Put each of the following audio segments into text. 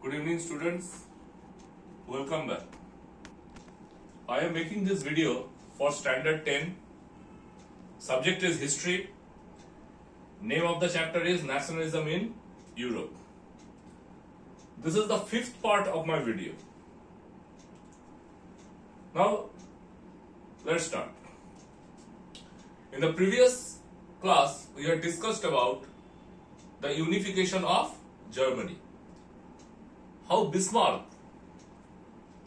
Good evening students, welcome back. I am making this video for standard 10. Subject is history. Name of the chapter is nationalism in Europe. This is the fifth part of my video. Now let's start. In the previous class we had discussed about the unification of Germany. How Bismarck,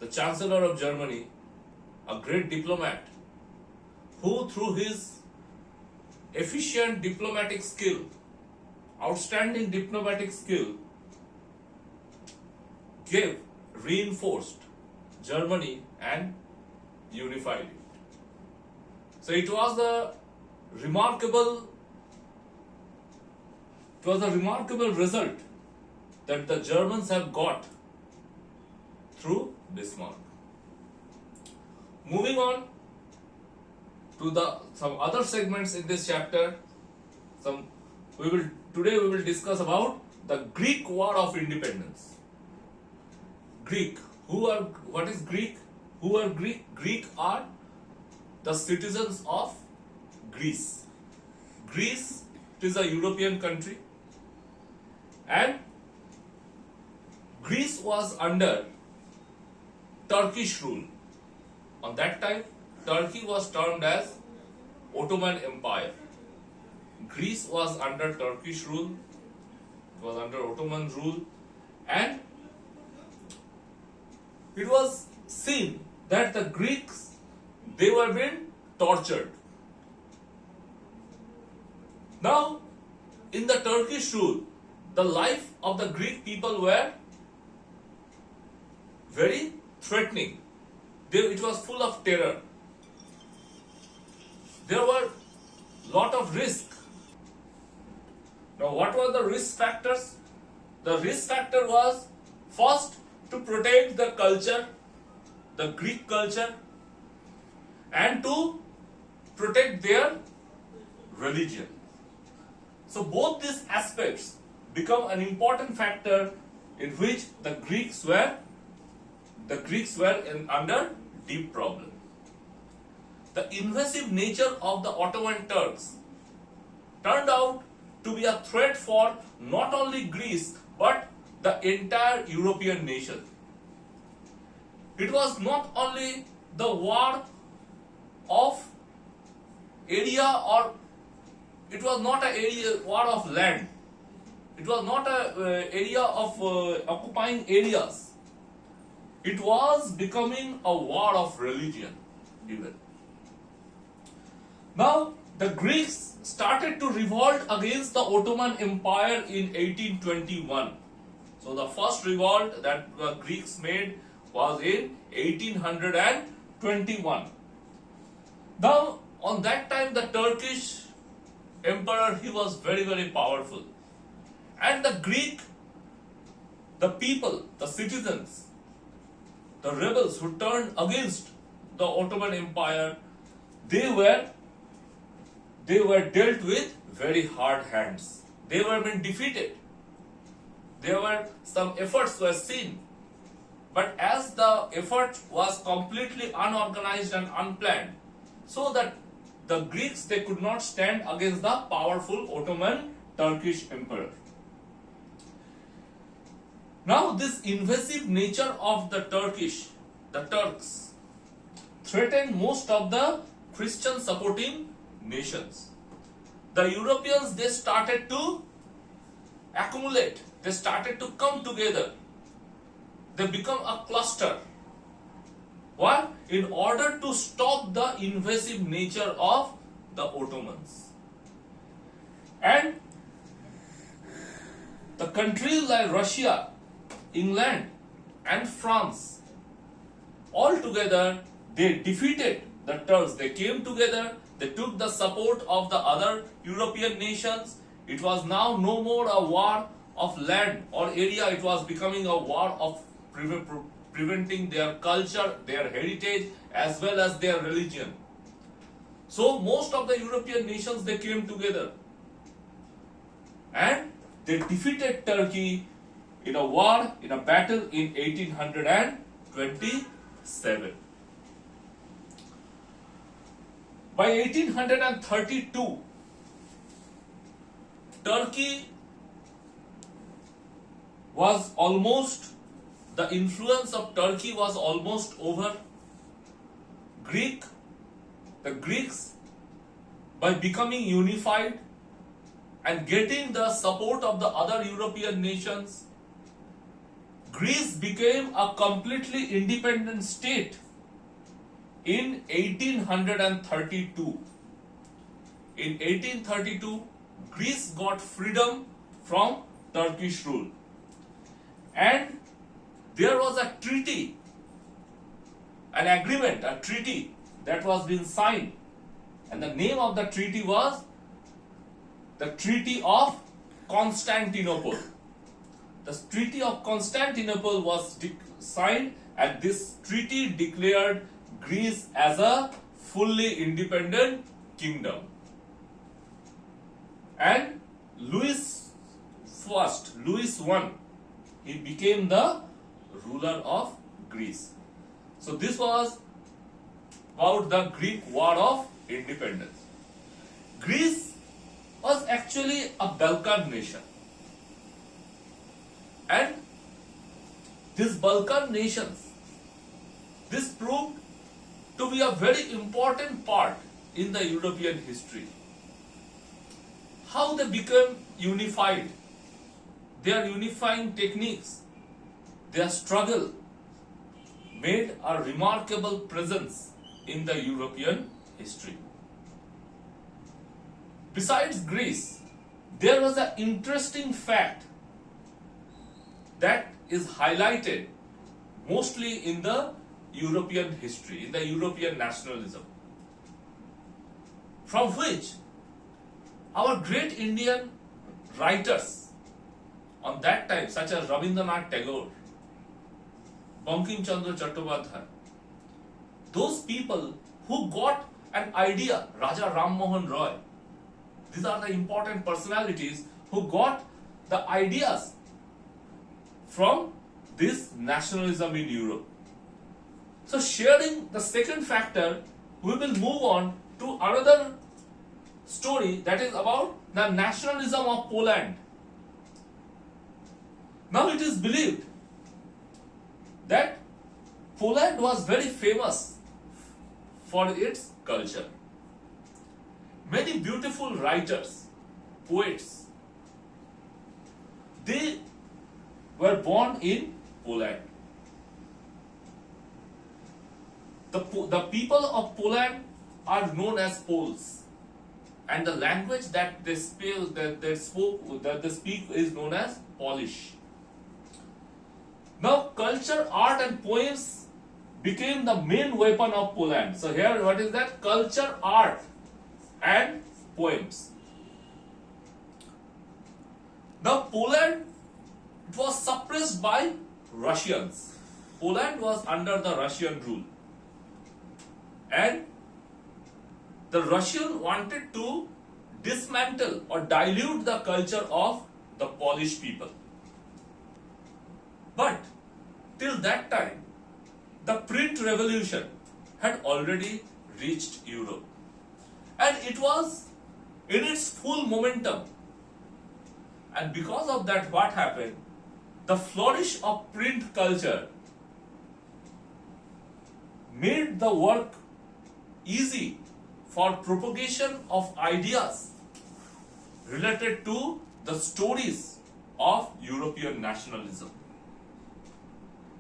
the Chancellor of Germany, a great diplomat, who through his efficient diplomatic skill, outstanding diplomatic skill, reinforced Germany and unified it. So it was a remarkable result that the Germans have got through Bismarck. Moving on to some other segments in this chapter, today we will discuss about the Greek War of Independence. Greek. What is Greek? Who are Greek? Greek are the citizens of Greece. Greece is a European country, and Greece was under Turkish rule. On that time, Turkey was termed as Ottoman Empire. Greece was under Turkish rule, it was under Ottoman rule, and it was seen that the Greeks, they were being tortured. Now, in the Turkish rule, the life of the Greek people were very threatening. It was full of terror. There were lot of risk. Now, what were the risk factors? The risk factor was first to protect the culture, the Greek culture, and to protect their religion. So both these aspects become an important factor in which the Greeks were under deep problem. The invasive nature of the Ottoman Turks turned out to be a threat for not only Greece but the entire European nation. It was not only the war of area, or it was not a war of land. It was not an area of occupying areas. It was becoming a war of religion even. Now, the Greeks started to revolt against the Ottoman Empire in 1821. So the first revolt that the Greeks made was in 1821. Now, on that time, the Turkish emperor, he was very, very powerful. And the Greek, the people, the citizens, the rebels who turned against the Ottoman Empire, they were dealt with very hard hands. They were being defeated. Some efforts were seen, but as the effort was completely unorganized and unplanned, so that the Greeks, they could not stand against the powerful Ottoman Turkish emperor. Now, this invasive nature of the Turks, threatened most of the Christian supporting nations. The Europeans, they started to accumulate, they started to come together, they become a cluster. Why? In order to stop the invasive nature of the Ottomans. And the countries like Russia, England and France, all together, they defeated the Turks. They came together, they took the support of the other European nations. It was now no more a war of land or area, it was becoming a war of preventing their culture, their heritage, as well as their religion. So most of the European nations, they came together and they defeated Turkey in a war, in a battle in 1827. By 1832, Turkey was almost, the influence of Turkey was almost over. The Greeks, by becoming unified and getting the support of the other European nations, Greece became a completely independent state in 1832. In 1832, Greece got freedom from Turkish rule. And there was a treaty, an agreement, a treaty that was being signed. And the name of the treaty was the Treaty of Constantinople. The Treaty of Constantinople was signed, and this treaty declared Greece as a fully independent kingdom. And Louis I, he became the ruler of Greece. So this was about the Greek War of Independence. Greece was actually a Balkan nation. And these Balkan nations, this proved to be a very important part in the European history. How they became unified, their unifying techniques, their struggle made a remarkable presence in the European history. Besides Greece, there was an interesting fact that is highlighted mostly in the European history, in the European nationalism, from which our great Indian writers on that time, such as Rabindranath Tagore, Bankim Chandra Chattopadhyay, those people who got an idea, Raja Ram Mohan Roy, these are the important personalities who got the ideas from this nationalism in Europe. So, sharing the second factor, we will move on to another story that is about the nationalism of Poland. Now, it is believed that Poland was very famous for its culture. Many beautiful writers, poets, they were born in Poland. The people of Poland are known as Poles, and the language that they speak is known as Polish. Now, culture, art, and poems became the main weapon of Poland. So here, what is that? Culture, art, and poems. Now, Poland, it was suppressed by Russians. Poland was under the Russian rule, and the Russian wanted to dismantle or dilute the culture of the Polish people. But till that time, the print revolution had already reached Europe, and it was in its full momentum. And because of that, what happened? The flourish of print culture made the work easy for propagation of ideas related to the stories of European nationalism.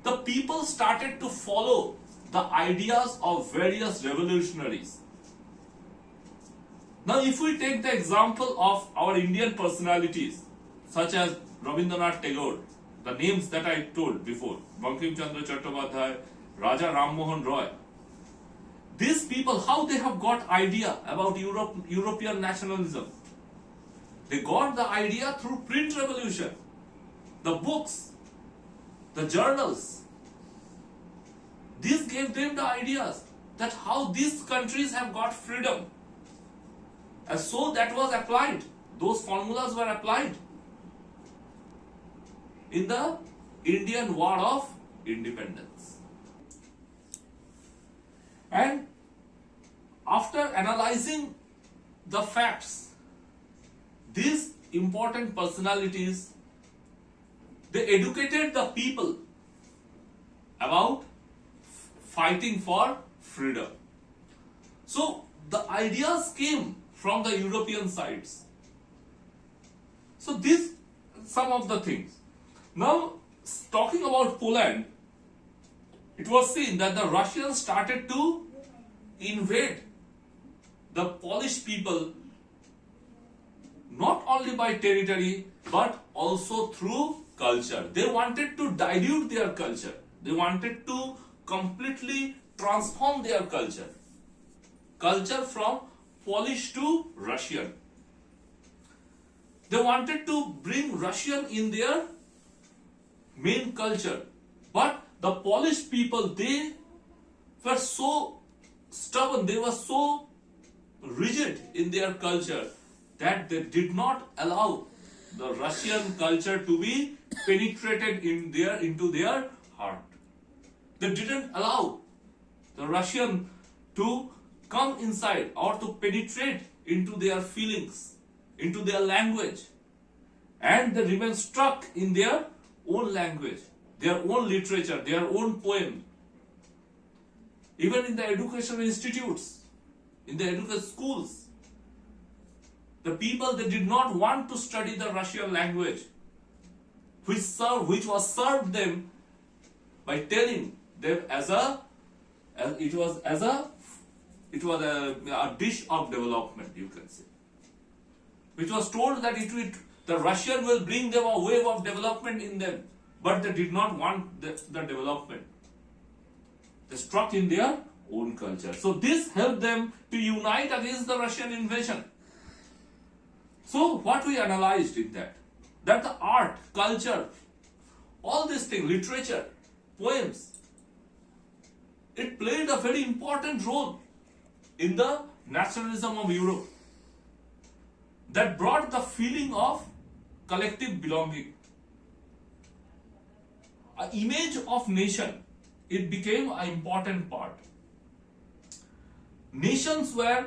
The people started to follow the ideas of various revolutionaries. Now, if we take the example of our Indian personalities, such as Rabindranath Tagore, the names that I told before, Bankim Chandra Chattopadhyay, Raja Ram Mohan Roy, these people, how they have got idea about European nationalism? They got the idea through print revolution, the books, the journals. These gave them the ideas that how these countries have got freedom. And so that was applied. Those formulas were applied. in the Indian War of Independence. And after analyzing the facts, these important personalities, they educated the people about fighting for freedom. So the ideas came from the European sides. So these some of the things. Now talking about Poland, it was seen that the Russians started to invade the Polish people not only by territory but also through culture. They wanted to dilute their culture. They wanted to completely transform their culture. Culture from Polish to Russian. They wanted to bring Russian in their main culture. But the Polish people, they were so stubborn, they were so rigid in their culture that they did not allow the Russian culture to be penetrated into their heart. They didn't allow the Russian to come inside or to penetrate into their feelings, into their language, and they remain stuck in their own language, their own literature, their own poem. Even in the educational institutes, in the educational schools, the people, they did not want to study the Russian language, which was served them by telling them it was a dish of development, you can say, which was told that the Russian will bring them a wave of development in them, but they did not want the development. They struck in their own culture. So this helped them to unite against the Russian invasion. So what we analyzed in that the art, culture, all these things, literature, poems, it played a very important role in the nationalism of Europe that brought the feeling of collective belonging. An image of nation, it became an important part. Nations were,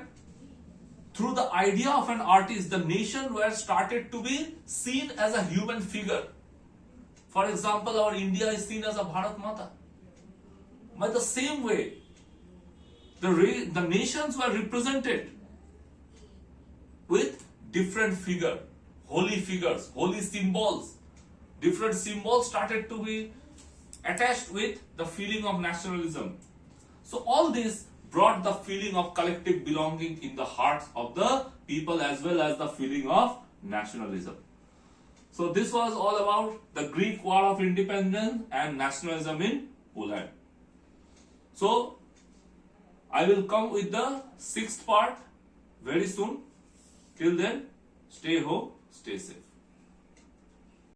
through the idea of an artist, the nation were started to be seen as a human figure. For example, our India is seen as a Bharat Mata. By the same way, the nations were represented with different figures, holy symbols. Different symbols started to be attached with the feeling of nationalism. So all this brought the feeling of collective belonging in the hearts of the people, as well as the feeling of nationalism. So this was all about the Greek War of Independence and nationalism in Poland. So I will come with the 6th part very soon. Till then, stay home, stay safe.